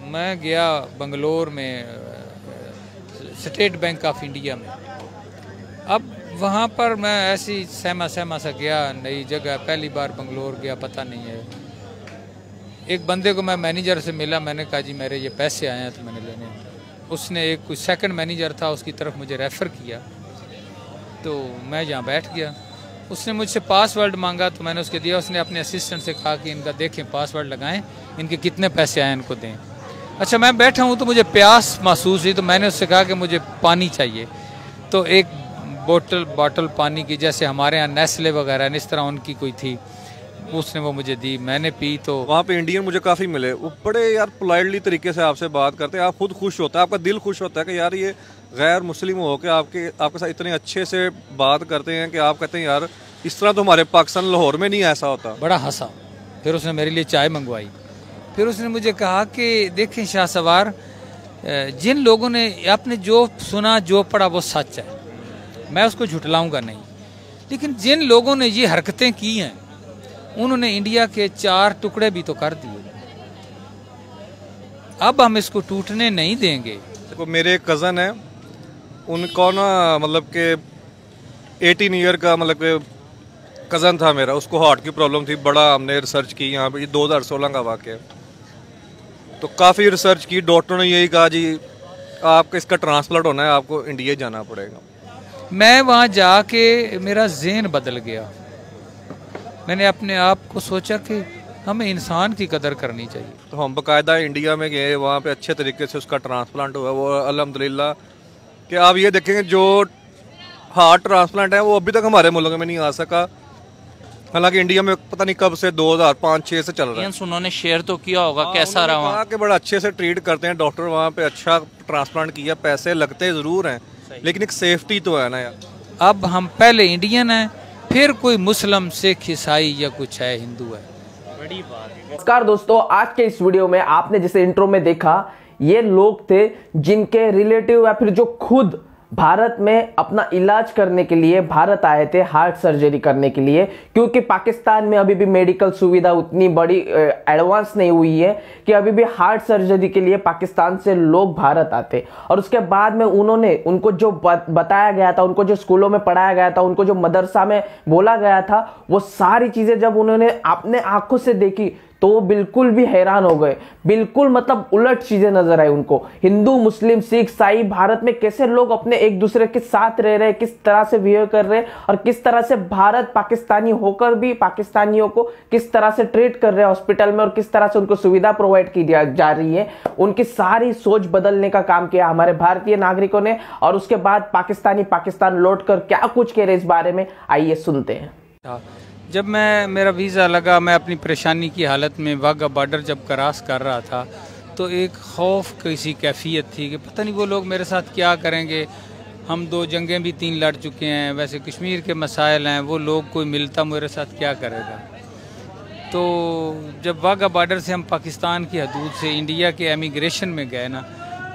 मैं गया बंगलोर में स्टेट बैंक ऑफ इंडिया में। अब वहाँ पर मैं ऐसी सहमा सा गया, नई जगह, पहली बार बंगलोर गया, पता नहीं है। एक बंदे को मैं मैनेजर से मिला, मैंने कहा जी मेरे ये पैसे आए हैं तो मैंने लेने हैं। उसने एक कोई सेकंड मैनेजर था, उसकी तरफ मुझे रेफ़र किया, तो मैं यहाँ बैठ गया। उसने मुझसे पासवर्ड मांगा तो मैंने उसके दिया। उसने अपने असिस्टेंट से कहा कि इनका देखें, पासवर्ड लगाएं, इनके कितने पैसे आए इनको दें। अच्छा, मैं बैठा हूँ तो मुझे प्यास महसूस हुई, तो मैंने उससे कहा कि मुझे पानी चाहिए। तो एक बॉटल पानी की, जैसे हमारे यहाँ नेस्ले वगैरह इस तरह उनकी कोई थी, उसने वो मुझे दी, मैंने पी। तो वहाँ पे इंडियन मुझे काफ़ी मिले, वो बड़े यार पोलाइटली तरीके से आपसे बात करते हैं, आप खुद खुश होता है, आपका दिल खुश होता है कि यार ये गैर मुस्लिम हो के आपके साथ इतने अच्छे से बात करते हैं कि आप कहते हैं यार इस तरह तो हमारे पाकिस्तान लाहौर में नहीं ऐसा होता। बड़ा हंसा। फिर उसने मेरे लिए चाय मंगवाई। फिर उसने मुझे कहा कि देखें शाह सवार, जिन लोगों ने आपने जो सुना जो पढ़ा वो सच है, मैं उसको झुटलाऊंगा नहीं, लेकिन जिन लोगों ने ये हरकतें की हैं उन्होंने इंडिया के 4 टुकड़े भी तो कर दिए। अब हम इसको टूटने नहीं देंगे। देखो, मेरे एक कज़न है, उनको ना मतलब के 18 ईयर का मतलब के कज़न था मेरा, उसको हार्ट की प्रॉब्लम थी। बड़ा हमने रिसर्च की यहाँ पे, 2016 का वाक़या है, तो काफ़ी रिसर्च की। डॉक्टर ने यही कहा जी आपका इसका ट्रांसप्लांट होना है, आपको इंडिया जाना पड़ेगा। मैं वहाँ जाके मेरा ज़हन बदल गया। मैंने अपने आप को सोचा कि हमें इंसान की कदर करनी चाहिए। तो हम बाकायदा इंडिया में गए, वहाँ पे अच्छे तरीके से उसका ट्रांसप्लांट हुआ। वो अल्हम्दुलिल्लाह कि आप ये देखेंगे जो हार्ट ट्रांसप्लांट है वो अभी तक हमारे मुल्क में नहीं आ सका, हालांकि इंडिया में पता नहीं कब से 2005-06 से चल रहा है। उन्होंने शेयर तो किया होगा, कैसा रहा वहाँ? कि बड़ा अच्छे से ट्रीट करते हैं डॉक्टर वहाँ पे, अच्छा ट्रांसप्लांट किया। पैसे लगते ज़रूर हैं लेकिन एक सेफ्टी तो है ना यार। अब हम पहले इंडियन हैं, फिर कोई मुस्लिम, सिख, ईसाई या कुछ है, हिंदू है। बड़ी बात है। नमस्कार दोस्तों, आज के इस वीडियो में आपने जैसे इंट्रो में देखा, ये लोग थे जिनके रिलेटिव या फिर जो खुद भारत में अपना इलाज करने के लिए भारत आए थे, हार्ट सर्जरी करने के लिए, क्योंकि पाकिस्तान में अभी भी मेडिकल सुविधा उतनी बड़ी एडवांस नहीं हुई है कि अभी भी हार्ट सर्जरी के लिए पाकिस्तान से लोग भारत आते। और उसके बाद में उनको जो बताया गया था, उनको जो स्कूलों में पढ़ाया गया था, उनको जो मदरसा में बोला गया था, वो सारी चीजें जब उन्होंने अपने आंखों से देखी तो वो बिल्कुल भी हैरान हो गए। बिल्कुल मतलब उलट चीजें नजर आई उनको। हिंदू, मुस्लिम, सिख, ईसाई भारत में कैसे लोग अपने एक दूसरे के साथ रह रहे, किस तरह से बिहेव कर रहे और किस तरह से भारत पाकिस्तानी होकर भी पाकिस्तानियों को किस तरह से ट्रीट कर रहे हैं हॉस्पिटल में और किस तरह से उनको सुविधा प्रोवाइड की जा रही है, उनकी सारी सोच बदलने का काम किया हमारे भारतीय नागरिकों ने। और उसके बाद पाकिस्तान लौट कर क्या कुछ कह रहे इस बारे में, आइए सुनते हैं। जब मेरा वीज़ा लगा, मैं अपनी परेशानी की हालत में वाघा बॉर्डर जब क्रॉस कर रहा था, तो एक खौफ कैसी कैफियत थी कि पता नहीं वो लोग मेरे साथ क्या करेंगे। हम 2 जंगें भी 3 लड़ चुके हैं, वैसे कश्मीर के मसाइल हैं, वो लोग कोई मिलता मेरे साथ क्या करेगा। तो जब वाघा बॉर्डर से हम पाकिस्तान की हदूद से इंडिया के एमिग्रेशन में गए ना,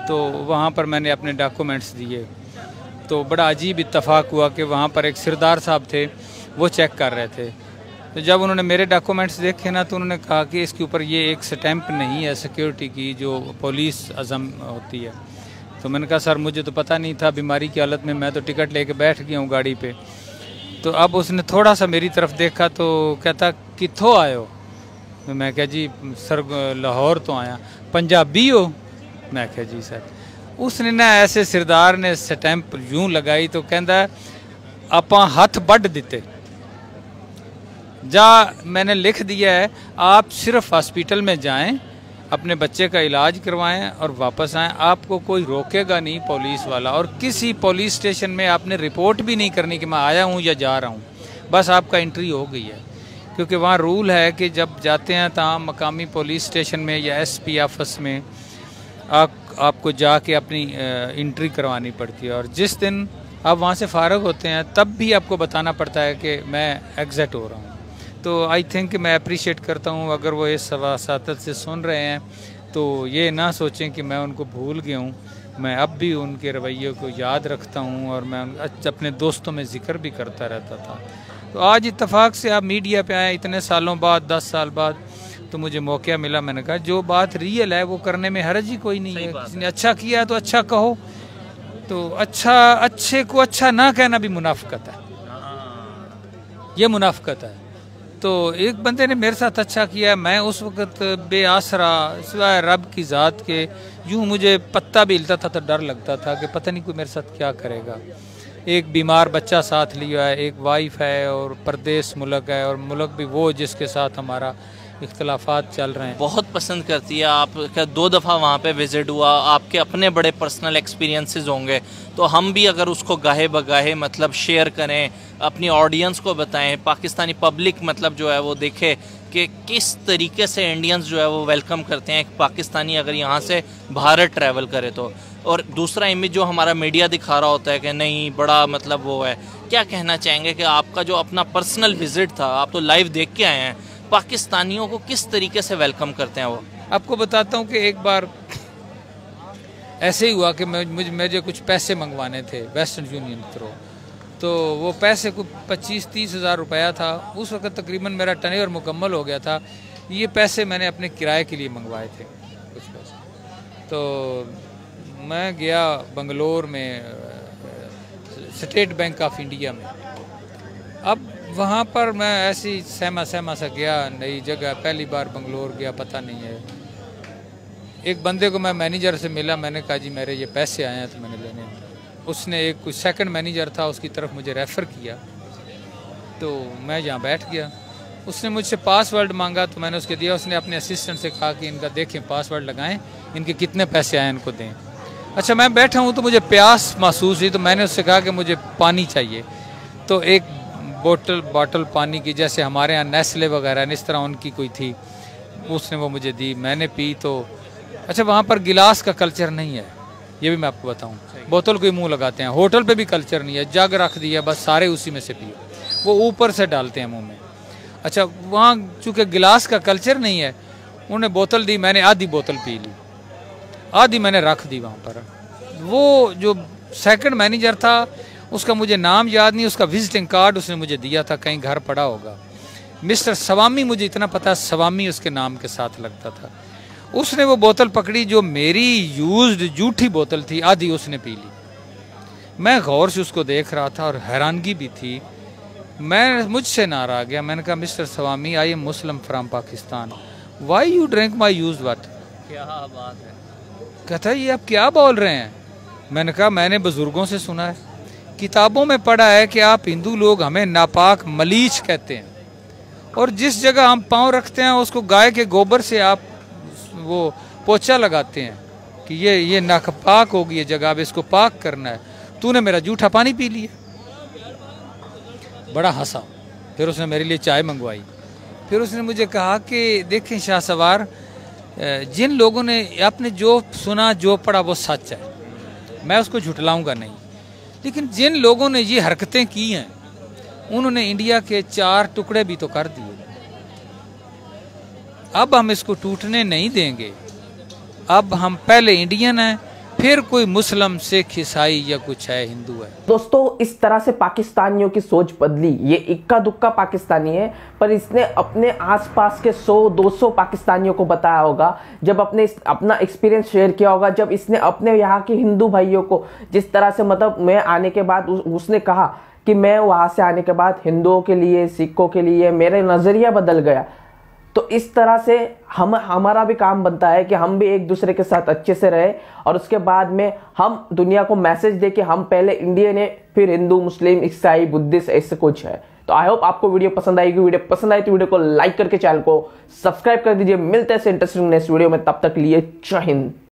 तो वहाँ पर मैंने अपने डॉक्यूमेंट्स दिए। तो बड़ा अजीब इत्तफाक हुआ कि वहाँ पर एक सरदार साहब थे, वो चेक कर रहे थे। तो जब उन्होंने मेरे डॉक्यूमेंट्स देखे ना, तो उन्होंने कहा कि इसके ऊपर ये एक स्टैंप नहीं है सिक्योरिटी की जो पुलिस अज़म होती है। तो मैंने कहा सर मुझे तो पता नहीं था, बीमारी की हालत में मैं तो टिकट लेके बैठ गया हूँ गाड़ी पे। तो अब उसने थोड़ा सा मेरी तरफ देखा तो कहता कित्थों आए हो? मैं कहा जी सर लाहौर तो आया। पंजाबी हो? मैं कहा जी सर। उसने ना ऐसे सरदार ने स्टैंप यूँ लगाई तो कहता आपां हथ बढ़ दिते जा। मैंने लिख दिया है आप सिर्फ हॉस्पिटल में जाएं, अपने बच्चे का इलाज करवाएं और वापस आएं, आपको कोई रोकेगा नहीं पुलिस वाला। और किसी पुलिस स्टेशन में आपने रिपोर्ट भी नहीं करनी कि मैं आया हूं या जा रहा हूं, बस आपका एंट्री हो गई है। क्योंकि वहाँ रूल है कि जब जाते हैं तो मकामी पुलिस स्टेशन में या SP ऑफिस में आपको जाके अपनी एंट्री करवानी पड़ती है। और जिस दिन आप वहाँ से फ़ारग होते हैं तब भी आपको बताना पड़ता है कि मैं एग्ज़िट हो रहा हूँ। तो आई थिंक मैं अप्रिशिएट करता हूँ अगर वो इस सवासातत से सुन रहे हैं, तो ये ना सोचें कि मैं उनको भूल गया हूँ। मैं अब भी उनके रवैये को याद रखता हूँ और मैं अपने दोस्तों में ज़िक्र भी करता रहता था। तो आज इत्तेफाक से आप मीडिया पे आए इतने सालों बाद, 10 साल बाद, तो मुझे मौका मिला, मैंने कहा जो बात रियल है वो करने में हर्ज ही कोई नहीं है। किसी ने अच्छा किया है तो अच्छा कहो, तो अच्छे को अच्छा ना कहना भी मुनाफिकत है, ये मुनाफिकत है। तो एक बंदे ने मेरे साथ अच्छा किया, मैं उस वक़्त बेआसरा सिवाय रब की ज़ात के, यूँ मुझे पत्ता भी हिलता था तो डर लगता था कि पता नहीं कोई मेरे साथ क्या करेगा। एक बीमार बच्चा साथ लिया है, एक वाइफ है और परदेश मुल्क है, और मुल्क भी वो जिसके साथ हमारा इख्तलाफात चल रहे हैं। बहुत पसंद करती है आपका, 2 दफ़ा वहाँ पे विज़िट हुआ, आपके अपने बड़े पर्सनल एक्सपीरियंसेस होंगे, तो हम भी अगर उसको गाहे बगाहे मतलब शेयर करें, अपनी ऑडियंस को बताएं, पाकिस्तानी पब्लिक मतलब जो है वो देखे कि किस तरीके से इंडियंस जो है वो वेलकम करते हैं एक पाकिस्तानी अगर यहाँ से भारत ट्रैवल करे तो। और दूसरा इमेज जो हमारा मीडिया दिखा रहा होता है कि नहीं बड़ा मतलब वो है, क्या कहना चाहेंगे कि आपका जो अपना पर्सनल विज़िट था, आप तो लाइव देख के आए हैं, पाकिस्तानियों को किस तरीके से वेलकम करते हैं वो? आपको बताता हूँ कि एक बार ऐसे ही हुआ कि मुझे कुछ पैसे मंगवाने थे वेस्टर्न यूनियन थ्रू, तो वो पैसे को 25-30 हज़ार रुपया था। उस वक्त तकरीबन मेरा टर्नओवर मुकम्मल हो गया था। ये पैसे मैंने अपने किराए के लिए मंगवाए थे कुछ पैसे। तो मैं गया बंगलोर में स्टेट बैंक ऑफ इंडिया में। अब वहाँ पर मैं ऐसे ही सहमा सा गया, नई जगह, पहली बार बंगलोर गया, पता नहीं है। एक बंदे को मैं मैनेजर से मिला, मैंने कहा जी मेरे ये पैसे आए हैं तो मैंने लेने हैं। उसने एक कुछ सेकंड मैनेजर था, उसकी तरफ मुझे रेफ़र किया, तो मैं यहाँ बैठ गया। उसने मुझसे पासवर्ड मांगा तो मैंने उसके दिया। उसने अपने असिस्टेंट से कहा कि इनका देखें, पासवर्ड लगाएं, इनके कितने पैसे आए इनको दें। अच्छा, मैं बैठा हूँ तो मुझे प्यास महसूस हुई, तो मैंने उससे कहा कि मुझे पानी चाहिए। तो एक बॉटल पानी की, जैसे हमारे यहाँ नेस्ले वगैरह इस तरह उनकी कोई थी, उसने वो मुझे दी, मैंने पी। तो अच्छा, वहाँ पर गिलास का कल्चर नहीं है, ये भी मैं आपको बताऊँ। बोतल को ही मुंह लगाते हैं। होटल पे भी कल्चर नहीं है, जग रख दिया बस, सारे उसी में से पियो, वो ऊपर से डालते हैं मुंह में। अच्छा, वहाँ चूँकि गिलास का कल्चर नहीं है, उन्होंने बोतल दी, मैंने आधी बोतल पी ली, आधी मैंने रख दी वहाँ पर। वो जो सेकंड मैनेजर था, उसका मुझे नाम याद नहीं, उसका विजिटिंग कार्ड उसने मुझे दिया था, कहीं घर पड़ा होगा, मिस्टर सवामी, मुझे इतना पता, सवामी उसके नाम के साथ लगता था। उसने वो बोतल पकड़ी जो मेरी यूज्ड जूठी बोतल थी, आधी उसने पी ली। मैं गौर से उसको देख रहा था और हैरानगी भी थी। मैं मुझसे नारा गया, मैंने कहा mister Swami, I am Muslim from Pakistan, why you drink my used water? क्या बात है। कहता है ये आप क्या बोल रहे हैं? मैंने कहा मैंने बुजुर्गों से सुना है, किताबों में पढ़ा है कि आप हिंदू लोग हमें नापाक मलीच कहते हैं, और जिस जगह हम पाँव रखते हैं उसको गाय के गोबर से आप वो पोछा लगाते हैं कि ये नापाक होगी ये जगह, अब इसको पाक करना है। तूने मेरा जूठा पानी पी लिया। बड़ा हंसा। फिर उसने मेरे लिए चाय मंगवाई। फिर उसने मुझे कहा कि देखें शाह सवार, जिन लोगों ने आपने जो सुना जो पढ़ा वो सच है, मैं उसको झुटलाऊंगा नहीं, लेकिन जिन लोगों ने ये हरकतें की हैं उन्होंने इंडिया के 4 टुकड़े भी तो कर दिए। अब हम इसको टूटने नहीं देंगे। अब हम पहले इंडियन हैं, फिर कोई मुस्लिम, सिख, ईसाई या कुछ है, हिंदू है। दोस्तों, इस तरह से पाकिस्तानियों की सोच बदली। ये इक्का दुक्का पाकिस्तानी है, पर इसने अपने आसपास के 100-200 पाकिस्तानियों को बताया होगा, जब अपना एक्सपीरियंस शेयर किया होगा, जब इसने अपने यहाँ के हिंदू भाइयों को जिस तरह से, मतलब मैं आने के बाद उसने कहा कि मैं वहाँ से आने के बाद हिंदुओं के लिए, सिखों के लिए मेरा नज़रिया बदल गया। तो इस तरह से हमारा भी काम बनता है कि हम भी एक दूसरे के साथ अच्छे से रहे, और उसके बाद में हम दुनिया को मैसेज दे कि हम पहले इंडियन है, फिर हिंदू, मुस्लिम, ईसाई, बुद्धिस्ट, ऐसे कुछ है। तो आई होप आपको वीडियो पसंद आएगी। वीडियो पसंद आई तो वीडियो को लाइक करके चैनल को सब्सक्राइब कर दीजिए। मिलते हैं इंटरेस्टिंग नेक्स्ट वीडियो में, तब तक लिए जय हिंद।